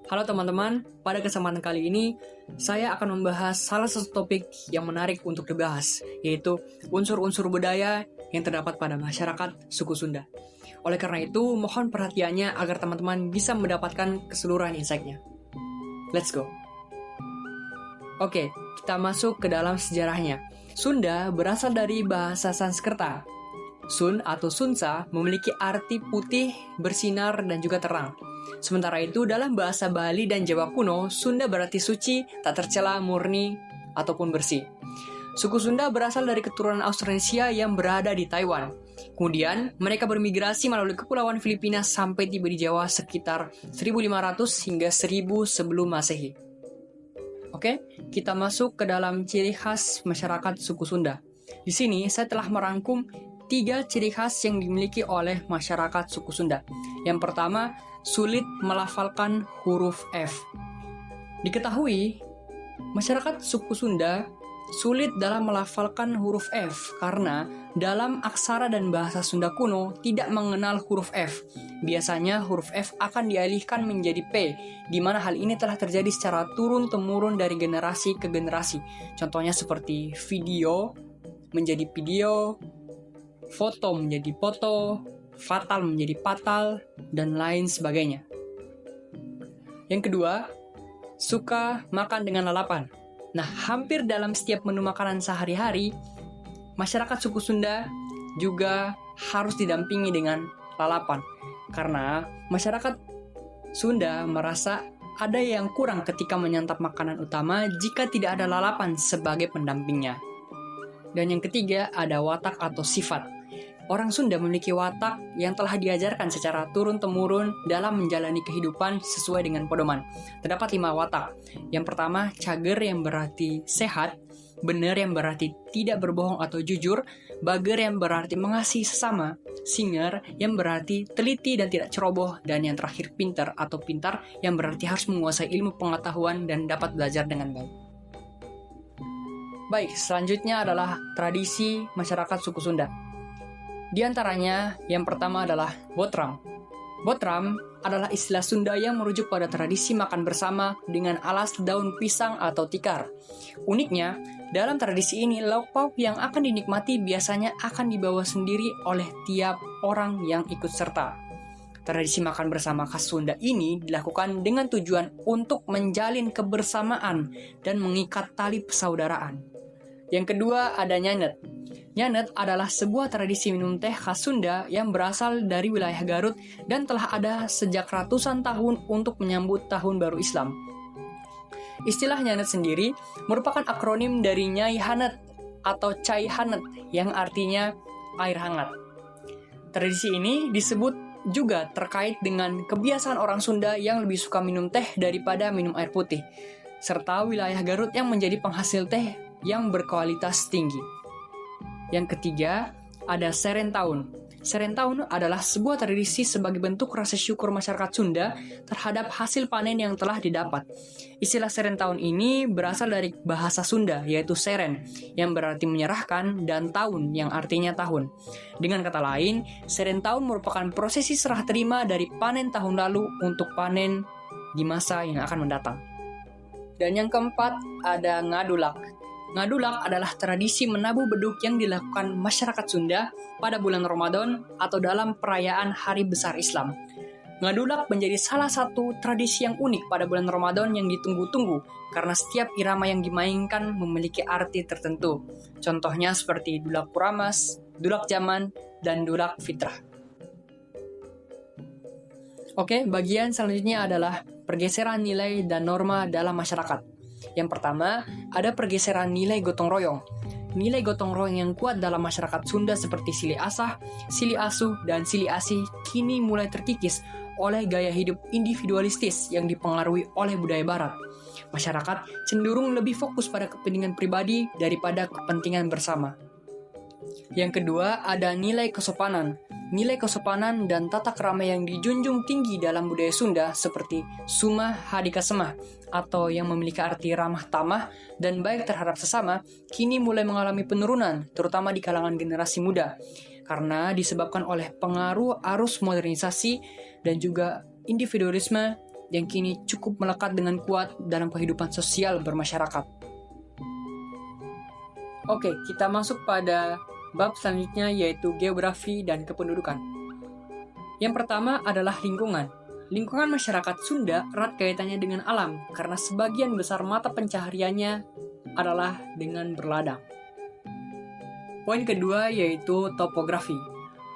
Halo teman-teman, pada kesempatan kali ini saya akan membahas salah satu topik yang menarik untuk dibahas, yaitu unsur-unsur budaya yang terdapat pada masyarakat suku Sunda. Oleh karena itu, mohon perhatiannya agar teman-teman bisa mendapatkan keseluruhan insight-nya. Let's go! Oke, kita masuk ke dalam sejarahnya. Sunda berasal dari bahasa Sanskerta. Sun atau Sunsa memiliki arti putih, bersinar, dan juga terang. Sementara itu, dalam bahasa Bali dan Jawa kuno, Sunda berarti suci, tak tercela, murni, ataupun bersih. Suku Sunda berasal dari keturunan Australia yang berada di Taiwan. Kemudian, mereka bermigrasi melalui Kepulauan Filipina sampai tiba di Jawa sekitar 1500 hingga 1000 sebelum Masehi. Oke, kita masuk ke dalam ciri khas masyarakat suku Sunda. Di sini, saya telah merangkum 3 ciri khas yang dimiliki oleh masyarakat suku Sunda. Yang pertama, sulit melafalkan huruf F. Diketahui, masyarakat suku Sunda sulit dalam melafalkan huruf F karena dalam aksara dan bahasa Sunda kuno tidak mengenal huruf F. Biasanya huruf F akan dialihkan menjadi P, di mana hal ini telah terjadi secara turun-temurun dari generasi ke generasi. Contohnya seperti video menjadi video, foto menjadi foto, fatal menjadi patal, dan lain sebagainya. Yang kedua, suka makan dengan lalapan. Nah, hampir dalam setiap menu makanan sehari-hari, masyarakat suku Sunda juga harus didampingi dengan lalapan. Karena masyarakat Sunda merasa ada yang kurang ketika menyantap makanan utama jika tidak ada lalapan sebagai pendampingnya. Dan yang ketiga, ada watak atau sifat. Orang Sunda memiliki watak yang telah diajarkan secara turun-temurun dalam menjalani kehidupan sesuai dengan pedoman. Terdapat 5 watak. Yang pertama, cager yang berarti sehat, benar yang berarti tidak berbohong atau jujur, bager yang berarti mengasihi sesama, singer yang berarti teliti dan tidak ceroboh, dan yang terakhir pintar atau pintar yang berarti harus menguasai ilmu pengetahuan dan dapat belajar dengan baik. Baik, selanjutnya adalah tradisi masyarakat suku Sunda. Di antaranya, yang pertama adalah botram. Botram adalah istilah Sunda yang merujuk pada tradisi makan bersama dengan alas daun pisang atau tikar. Uniknya, dalam tradisi ini, lauk pauk yang akan dinikmati biasanya akan dibawa sendiri oleh tiap orang yang ikut serta. Tradisi makan bersama khas Sunda ini dilakukan dengan tujuan untuk menjalin kebersamaan dan mengikat tali persaudaraan. Yang kedua, ada nyanet. Nyanet adalah sebuah tradisi minum teh khas Sunda yang berasal dari wilayah Garut dan telah ada sejak ratusan tahun untuk menyambut Tahun Baru Islam. Istilah nyanet sendiri merupakan akronim dari Nyai Hanet atau Cai Hanet yang artinya air hangat. Tradisi ini disebut juga terkait dengan kebiasaan orang Sunda yang lebih suka minum teh daripada minum air putih, serta wilayah Garut yang menjadi penghasil teh yang berkualitas tinggi. Yang ketiga, ada Serentahun. Serentahun adalah sebuah tradisi sebagai bentuk rasa syukur masyarakat Sunda terhadap hasil panen yang telah didapat. Istilah Serentahun ini berasal dari bahasa Sunda, yaitu seren, yang berarti menyerahkan, dan tahun, yang artinya tahun. Dengan kata lain, Serentahun merupakan prosesi serah terima dari panen tahun lalu untuk panen di masa yang akan mendatang. Dan yang keempat, ada Ngadulak. Ngadulak adalah tradisi menabuh beduk yang dilakukan masyarakat Sunda pada bulan Ramadan atau dalam perayaan Hari Besar Islam. Ngadulak menjadi salah satu tradisi yang unik pada bulan Ramadan yang ditunggu-tunggu karena setiap irama yang dimainkan memiliki arti tertentu. Contohnya seperti Dulak Puramas, Dulak Jaman, dan Dulak Fitrah. Oke, bagian selanjutnya adalah pergeseran nilai dan norma dalam masyarakat. Yang pertama, ada pergeseran nilai gotong royong. Nilai gotong royong yang kuat dalam masyarakat Sunda seperti sili asah, sili asuh, dan sili asih kini mulai terkikis oleh gaya hidup individualistis yang dipengaruhi oleh budaya barat. Masyarakat cenderung lebih fokus pada kepentingan pribadi daripada kepentingan bersama. Yang kedua, ada nilai kesopanan. Nilai kesopanan dan tata krama yang dijunjung tinggi dalam budaya Sunda seperti sumah hadikasemah atau yang memiliki arti ramah tamah dan baik terhadap sesama kini mulai mengalami penurunan, terutama di kalangan generasi muda karena disebabkan oleh pengaruh arus modernisasi dan juga individualisme yang kini cukup melekat dengan kuat dalam kehidupan sosial bermasyarakat. Oke, kita masuk pada bab selanjutnya yaitu geografi dan kependudukan. Yang pertama adalah lingkungan. Lingkungan masyarakat Sunda erat kaitannya dengan alam karena sebagian besar mata pencahariannya adalah dengan berladang. Poin kedua yaitu topografi.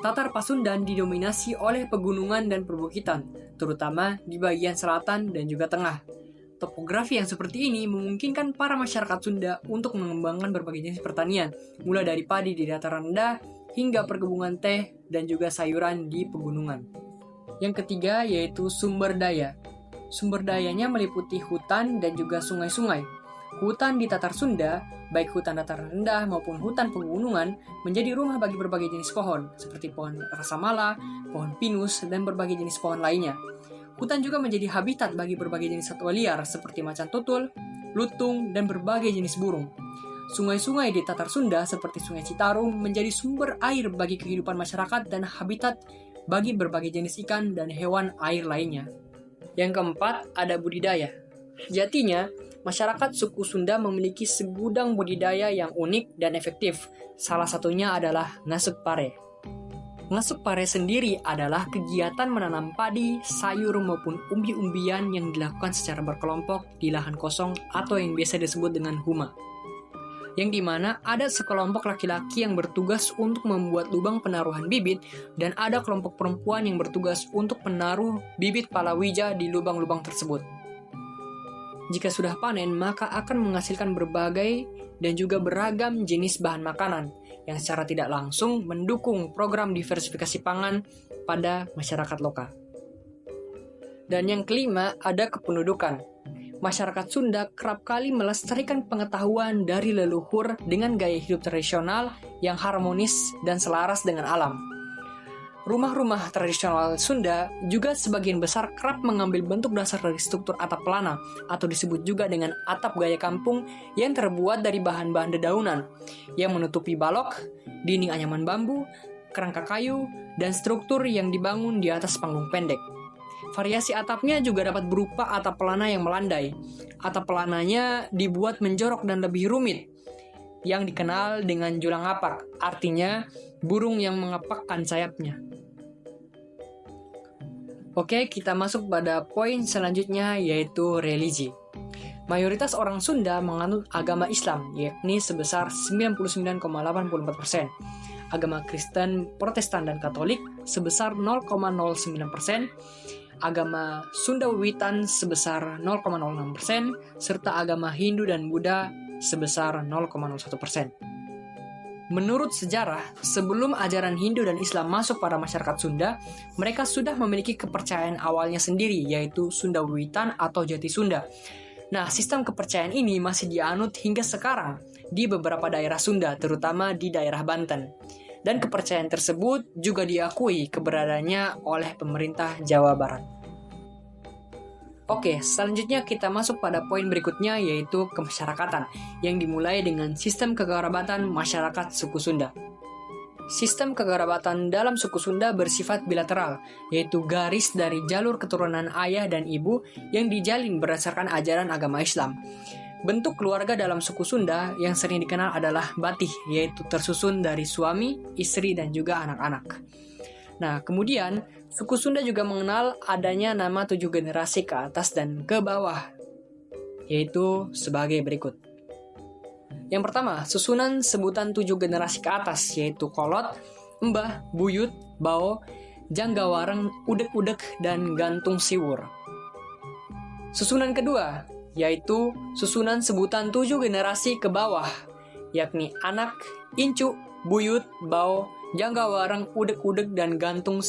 Tatar Pasundan didominasi oleh pegunungan dan perbukitan, terutama di bagian selatan dan juga tengah. Topografi yang seperti ini memungkinkan para masyarakat Sunda untuk mengembangkan berbagai jenis pertanian, mulai dari padi di dataran rendah hingga perkebunan teh dan juga sayuran di pegunungan. Yang ketiga yaitu sumber daya. Sumber dayanya meliputi hutan dan juga sungai-sungai. Hutan di Tatar Sunda, baik hutan dataran rendah maupun hutan pegunungan, menjadi rumah bagi berbagai jenis pohon, seperti pohon rasamala, pohon pinus, dan berbagai jenis pohon lainnya. Hutan juga menjadi habitat bagi berbagai jenis satwa liar, seperti macan tutul, lutung, dan berbagai jenis burung. Sungai-sungai di Tatar Sunda, seperti Sungai Citarum, menjadi sumber air bagi kehidupan masyarakat dan habitat bagi berbagai jenis ikan dan hewan air lainnya. Yang keempat, ada budidaya. Sejatinya, masyarakat suku Sunda memiliki segudang budidaya yang unik dan efektif. Salah satunya adalah ngasuk pare. Ngasuk pare sendiri adalah kegiatan menanam padi, sayur maupun umbi-umbian yang dilakukan secara berkelompok di lahan kosong atau yang biasa disebut dengan huma. Yang dimana ada sekelompok laki-laki yang bertugas untuk membuat lubang penaruhan bibit dan ada kelompok perempuan yang bertugas untuk menaruh bibit palawija di lubang-lubang tersebut. Jika sudah panen, maka akan menghasilkan berbagai dan juga beragam jenis bahan makanan yang secara tidak langsung mendukung program diversifikasi pangan pada masyarakat lokal. Dan yang kelima, ada kependudukan. Masyarakat Sunda kerap kali melestarikan pengetahuan dari leluhur dengan gaya hidup tradisional yang harmonis dan selaras dengan alam. Rumah-rumah tradisional Sunda juga sebagian besar kerap mengambil bentuk dasar dari struktur atap pelana atau disebut juga dengan atap gaya kampung yang terbuat dari bahan-bahan dedaunan yang menutupi balok, dinding anyaman bambu, kerangka kayu, dan struktur yang dibangun di atas panggung pendek. Variasi atapnya juga dapat berupa atap pelana yang melandai. Atap pelananya dibuat menjorok dan lebih rumit yang dikenal dengan julang ngapak, artinya burung yang mengepakkan sayapnya. Oke, kita masuk pada poin selanjutnya yaitu religi. Mayoritas orang Sunda menganut agama Islam, yakni sebesar 99,84%. Agama Kristen, Protestan, dan Katolik sebesar 0,09%. Agama Sunda Wiwitan sebesar 0,06%, serta agama Hindu dan Buddha sebesar 0,01%. Menurut sejarah, sebelum ajaran Hindu dan Islam masuk pada masyarakat Sunda, mereka sudah memiliki kepercayaan awalnya sendiri, yaitu Sunda Wiwitan atau Jati Sunda. Nah, sistem kepercayaan ini masih dianut hingga sekarang di beberapa daerah Sunda, terutama di daerah Banten. Dan kepercayaan tersebut juga diakui keberadaannya oleh pemerintah Jawa Barat. Oke, selanjutnya kita masuk pada poin berikutnya yaitu kemasyarakatan yang dimulai dengan sistem kekerabatan masyarakat suku Sunda. Sistem kekerabatan dalam suku Sunda bersifat bilateral, yaitu garis dari jalur keturunan ayah dan ibu yang dijalin berdasarkan ajaran agama Islam. Bentuk keluarga dalam suku Sunda yang sering dikenal adalah batih, yaitu tersusun dari suami, istri, dan juga anak-anak. Nah, kemudian suku Sunda juga mengenal adanya nama 7 generasi ke atas dan ke bawah, yaitu sebagai berikut. Yang pertama, susunan sebutan 7 generasi ke atas, yaitu kolot, mbah, buyut, bao, janggawareng, udek-udek, dan gantung siwur. Susunan kedua, yaitu susunan sebutan 7 generasi ke bawah, yakni anak, incu, buyut, bao, janggawareng, udek-udek, dan gantung.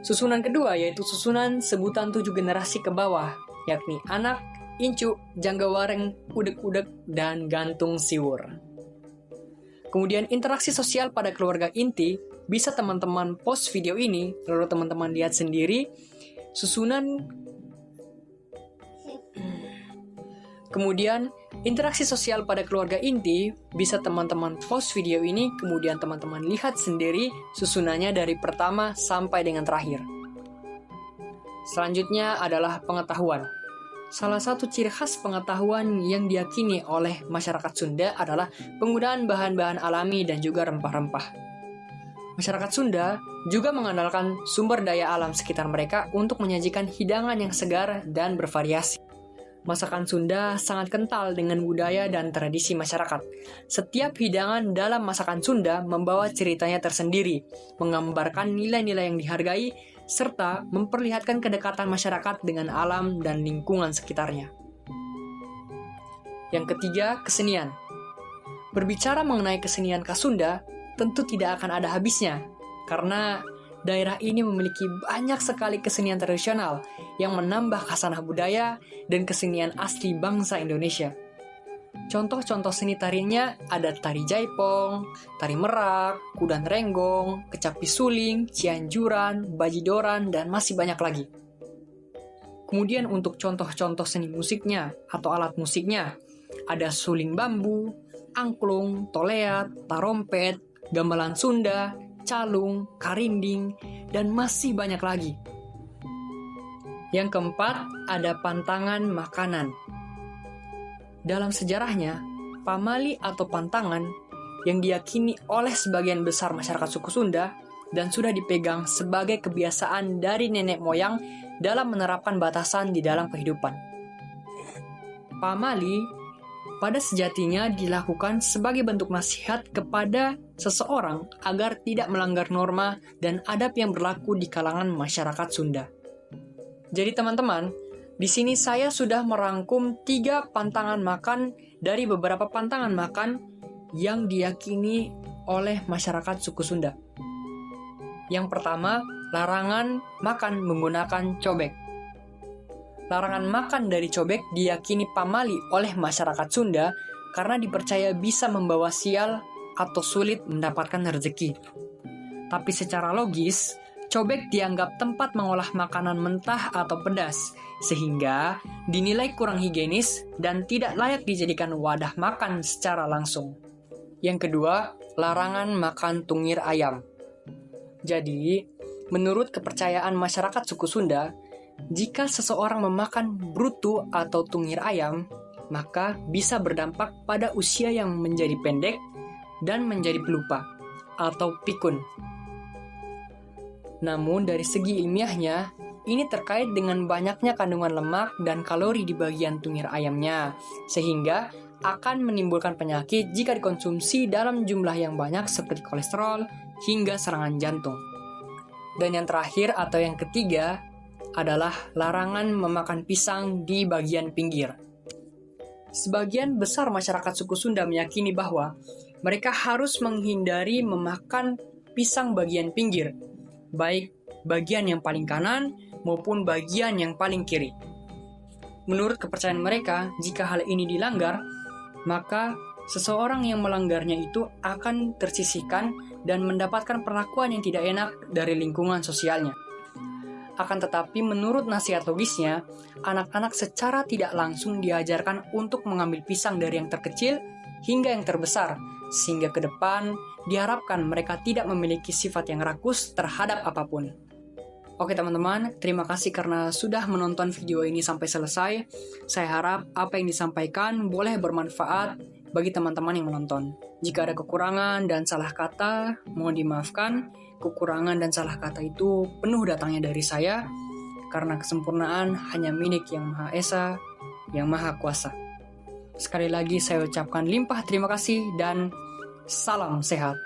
Susunan kedua yaitu susunan sebutan 7 generasi ke bawah, yakni anak, incu, janggawareng, udek-udek, dan gantung siwur. Kemudian interaksi sosial pada keluarga inti bisa teman-teman post video ini, lalu teman-teman lihat sendiri susunan. Kemudian, interaksi sosial pada keluarga inti bisa teman-teman post video ini, kemudian teman-teman lihat sendiri susunannya dari pertama sampai dengan terakhir. Selanjutnya adalah pengetahuan. Salah satu ciri khas pengetahuan yang diyakini oleh masyarakat Sunda adalah penggunaan bahan-bahan alami dan juga rempah-rempah. Masyarakat Sunda juga mengandalkan sumber daya alam sekitar mereka untuk menyajikan hidangan yang segar dan bervariasi. Masakan Sunda sangat kental dengan budaya dan tradisi masyarakat. Setiap hidangan dalam masakan Sunda membawa ceritanya tersendiri, menggambarkan nilai-nilai yang dihargai, serta memperlihatkan kedekatan masyarakat dengan alam dan lingkungan sekitarnya. Yang ketiga, kesenian. Berbicara mengenai kesenian khas Sunda, tentu tidak akan ada habisnya, karena daerah ini memiliki banyak sekali kesenian tradisional yang menambah khasanah budaya dan kesenian asli bangsa Indonesia. Contoh-contoh seni tarinya ada tari jaipong, tari merak, kudan renggong, kecapi suling, cianjuran, bajidoran, dan masih banyak lagi. Kemudian untuk contoh-contoh seni musiknya atau alat musiknya, ada suling bambu, angklung, toleat, tarompet, gamelan Sunda, calung, karinding, dan masih banyak lagi. Yang keempat, ada pantangan makanan. Dalam sejarahnya, pamali atau pantangan yang diyakini oleh sebagian besar masyarakat suku Sunda dan sudah dipegang sebagai kebiasaan dari nenek moyang dalam menerapkan batasan di dalam kehidupan. Pamali pada sejatinya dilakukan sebagai bentuk nasihat kepada seseorang agar tidak melanggar norma dan adab yang berlaku di kalangan masyarakat Sunda. Jadi teman-teman, di sini saya sudah merangkum 3 pantangan makan dari beberapa pantangan makan yang diyakini oleh masyarakat suku Sunda. Yang pertama, larangan makan menggunakan cobek. Larangan makan dari cobek diyakini pamali oleh masyarakat Sunda karena dipercaya bisa membawa sial atau sulit mendapatkan rezeki. Tapi secara logis, cobek dianggap tempat mengolah makanan mentah atau pedas, sehingga dinilai kurang higienis dan tidak layak dijadikan wadah makan secara langsung. Yang kedua, larangan makan tungir ayam. Jadi, menurut kepercayaan masyarakat suku Sunda, jika seseorang memakan brutu atau tungir ayam, maka bisa berdampak pada usia yang menjadi pendek dan menjadi pelupa atau pikun. Namun dari segi ilmiahnya, ini terkait dengan banyaknya kandungan lemak dan kalori di bagian tungir ayamnya, sehingga akan menimbulkan penyakit jika dikonsumsi dalam jumlah yang banyak seperti kolesterol hingga serangan jantung. Dan yang terakhir atau yang ketiga adalah larangan memakan pisang di bagian pinggir. Sebagian besar masyarakat suku Sunda meyakini bahwa mereka harus menghindari memakan pisang bagian pinggir, baik bagian yang paling kanan maupun bagian yang paling kiri. Menurut kepercayaan mereka, jika hal ini dilanggar, maka seseorang yang melanggarnya itu akan tersisihkan dan mendapatkan perlakuan yang tidak enak dari lingkungan sosialnya. Akan tetapi menurut nasihat logisnya, anak-anak secara tidak langsung diajarkan untuk mengambil pisang dari yang terkecil hingga yang terbesar, sehingga ke depan diharapkan mereka tidak memiliki sifat yang rakus terhadap apapun. Oke teman-teman, terima kasih karena sudah menonton video ini sampai selesai. Saya harap apa yang disampaikan boleh bermanfaat bagi teman-teman yang menonton. Jika ada kekurangan dan salah kata, mohon dimaafkan. Kekurangan dan salah kata itu penuh datangnya dari saya, karena kesempurnaan hanya milik Yang Maha Esa, Yang Maha Kuasa. Sekali lagi saya ucapkan limpah terima kasih dan salam sehat.